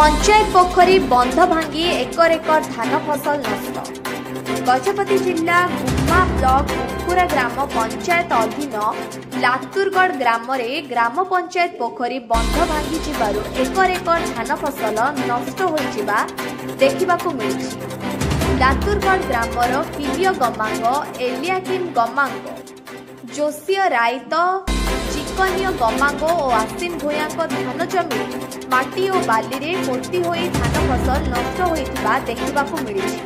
पंचायत पोखरी बंध भांगी एकर एकर धान फसल नष्ट। गजपति जिला गुम्मा ब्लॉक उखुरा ग्राम पंचायत अधीन लातुरगढ़ ग्राम रे ग्राम पंचायत पोखरी बंध भांगी जिबारु एकर एकर धान फसल नष्ट होइजिबा देखिबाकू मिलिछि। लातुरगढ़ grammar पिलिय Gamang Eliakim Gamang Josiah रायत चिकनिय गमांग और आसिम भूया धान जमी माटी और बाली रे पोती होई धान फसल नष्ट होइथिबा देखिबाकू मिलिछि।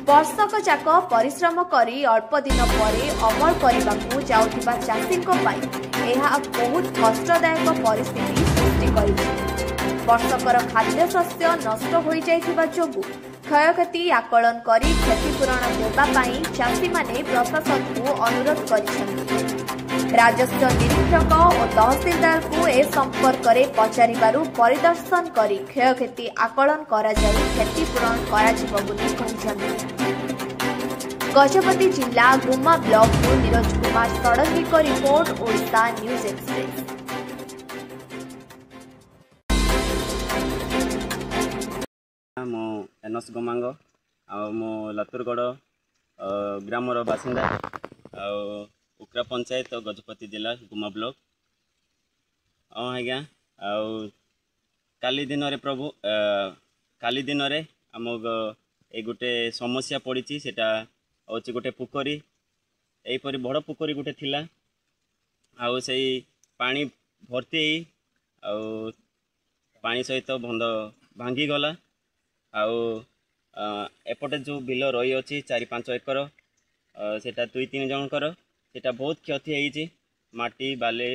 वर्षक जाक परिश्रम करी अल्प दिन परे अमल करबाकू जाउथिबा चाषीक पई एहा बहुत कष्टदायक परिस्थिति सृष्टि करिछि। वर्षकर खाद्य शस्य नष्ट होई जाइथिबा जोगु क्षयक्षति आकलन करी क्षतिपूरण देबा पई चाषी माने प्रशासन को अनुरोध करिसेंति। राजस्व निरीक्षक और तहसीलदार को ए संपर्क में पचारिबारु परिदर्शन करी क्षयक्षति आकलन करा जाई क्षतिपूरण करा जिवो बोली कहिसेंति। गजपति जिला गुम्मा ब्लॉक को नीरज कुमार षडंगी को रिपोर्ट ओडिशा न्यूज एक्सप्रेस। मो एनस गमांग मो लातुरगढ़ ग्रामर बासिंदा उकरा पंचायत गजपति जिला गुम्मा ब्लॉक। आज्ञा काली दिन रे प्रभु काली दिन रे आम ए गोटे समस्या पड़ी सेटा हूँ गोटे पोखरी यहीपरी बड़ पोखरी गोटे थिला आउ से पानी भर्ती पानी सहित बंध भांगी गला आउ एपटे जो बिल रही अच्छी 4-5 एकर सेटा 2-3 जनकर सेटा बहुत क्षति होती माटी बाले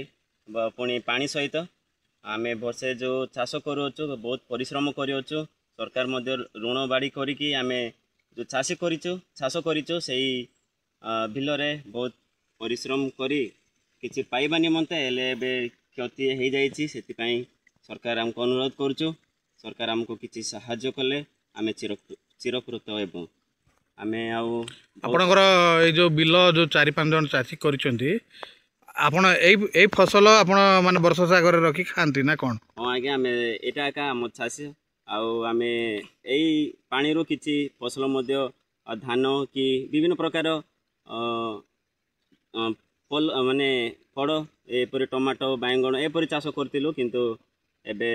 पुणी पानी सहित आम वर्षे जो चाष करुचु बहुत परिश्रम करुचु सरकार मध्य ऋण बाड़ी करिकी आम जो चाषी चाष करूँ से बिल रे बहुत परिश्रम करी किछि पाइबा निमंते एले क्षति हो जाइछि। सेतिपई सरकार हमको अनुरोध करुचु सरकार हमको किछि सहाय्य कले आम चिरकृत हेबु। आमे आपणकर ए जो बिल जो 4-5 जन चाषी करिसेंती आपण ए फसल आपण माने वर्ष सागर रखी खांती ना कोन? हां आज्ञा आमे एटा का हम चाषी आउ आमे एई पानी रो किछि फसल मध्य धान कि विभिन्न प्रकार फल माने फड़ एपरि टमाटो बैंगन एपरि चाष करतिलु किंतु एबे